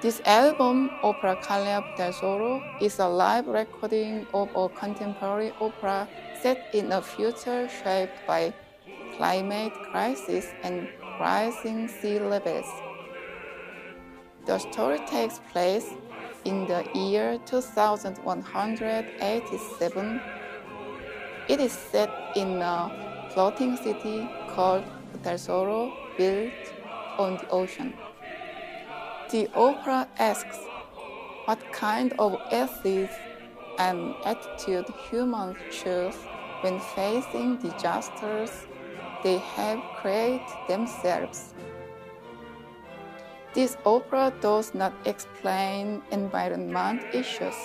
This album, Opera KALEA BUTALSORO, is a live recording of a contemporary opera set in a future shaped by climate crisis and rising sea levels. The story takes place in the year 2187. It is set in a floating city called Butalsoro, built on the ocean. The opera asks what kind of ethics and attitude humans choose when facing disasters they have created themselves. This opera does not explain environment issues.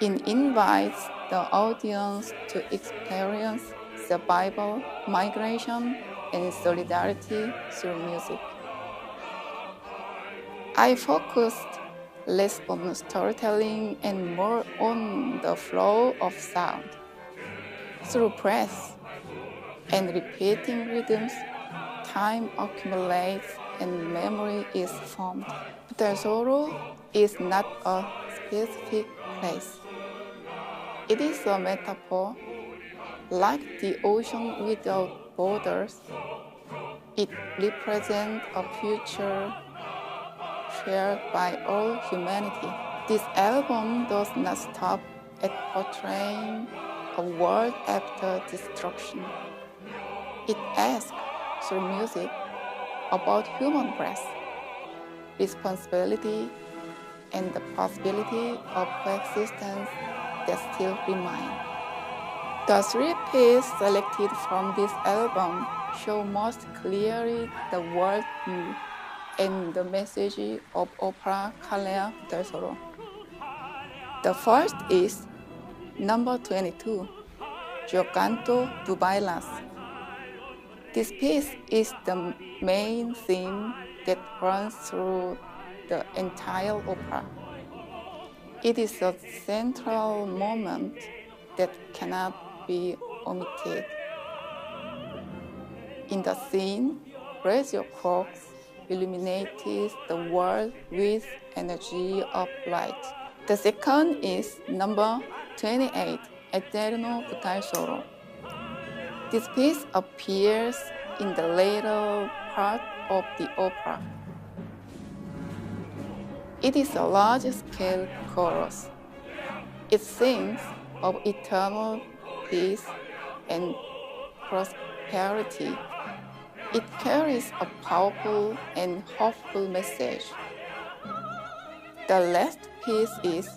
It invites the audience to experience survival, migration, and solidarity through music. I focused less on storytelling and more on the flow of sound. Through breath and repeating rhythms, time accumulates and memory is formed. Butalsoro is not a specific place. It is a metaphor. Like the ocean without borders, it represents a future shared by all humanity. This album does not stop at portraying a world after destruction. It asks, through music, about human breath, responsibility, and the possibility of coexistence that still remain. The three pieces selected from this album show most clearly the world view and the message of Opera KALEA BUTALSORO. The first is number 22, Yo Canto, Tu Bailas. This piece is the main theme that runs through the entire opera. It is a central moment that cannot be omitted. In the scene, Radio Corks illuminates the world with energy of light. The second is number 28, Eterno Butalsoro. This piece appears in the later part of the opera. It is a large-scale chorus. It sings of eternal peace and prosperity. It carries a powerful and hopeful message. The last piece is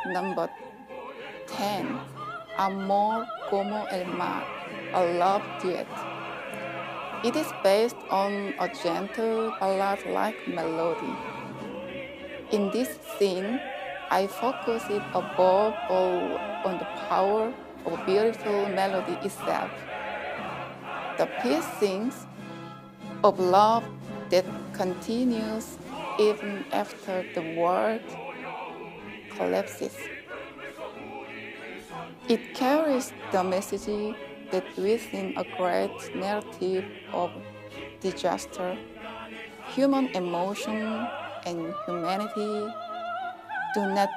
number 10, Amor como el mar, a love duet. It is based on a gentle ballad-like melody. In this scene, I focus it above all on the power of a beautiful melody itself. The piece sings of love that continues even after the world collapses. It carries the message that within a great narrative of disaster, human emotion and humanity do not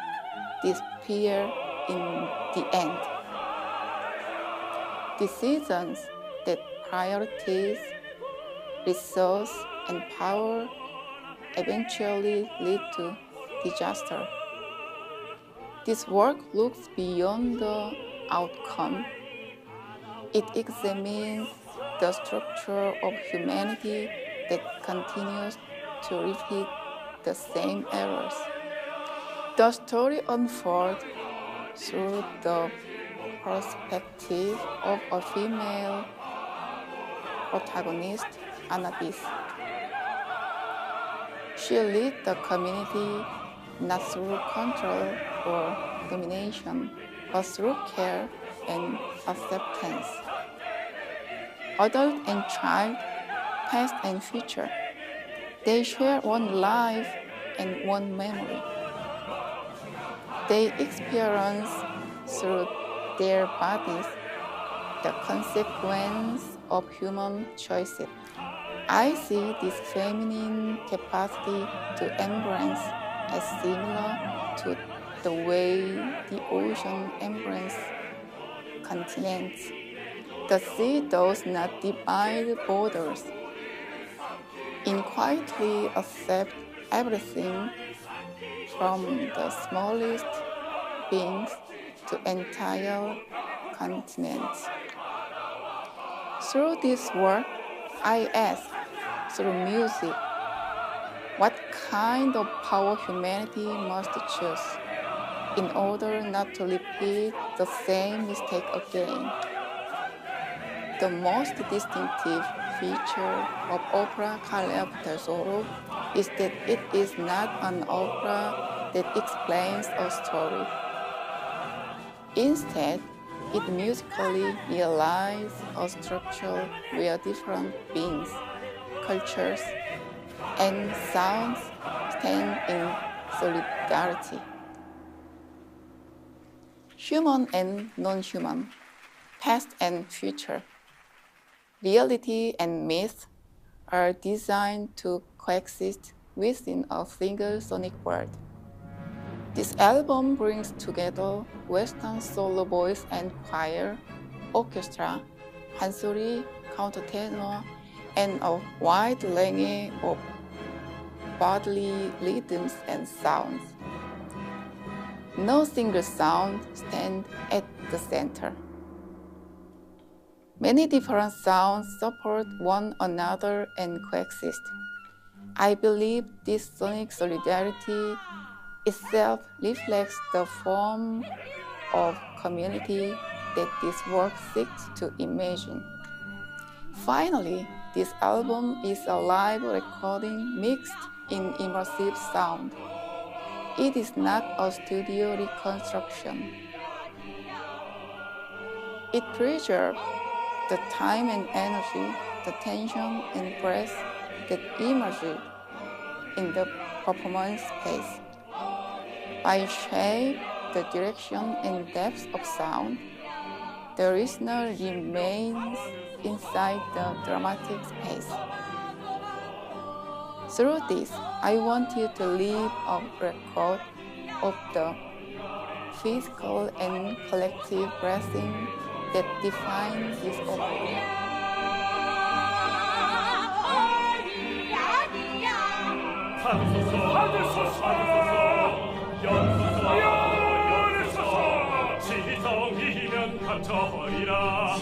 disappear in the end. Decisions that prioritize resource and power eventually lead to disaster. This work looks beyond the outcome. It examines the structure of humanity that continues to repeat the same errors. The story unfolds through the perspective of a female protagonist, Annabis. She leads the community not through control or domination, but through care and acceptance. Adult and child, past and future, they share one life and one memory. They experience through their bodies the consequence of human choices. I see this feminine capacity to embrace as similar to the way the ocean embraces continents. The sea does not divide borders. It quietly accepts everything from the smallest beings to entire continents. Through this work, I ask, through music, what kind of power humanity must choose in order not to repeat the same mistake again. The most distinctive feature of opera KALEA BUTALSORO is that it is not an opera that explains a story. Instead, it musically realizes a structure where different beings, cultures, and sounds stand in solidarity. Human and non-human, past and future, reality and myth are designed to coexist within a single sonic world. This album brings together Western solo voice and choir, orchestra, hansori, countertenor, and a wide range of bodily rhythms and sounds. No single sound stands at the center. Many different sounds support one another and coexist. I believe this sonic solidarity itself reflects the form of community that this work seeks to imagine. Finally, this album is a live recording mixed in immersive sound. It is not a studio reconstruction. It preserves the time and energy, the tension and breath that emerged in the performance space. By shape, the direction and depth of sound, the listener remains inside the dramatic space. Through this, I want you to leave a record of the physical and collective breathing that defines this opera. 지성이면 감춰버리라.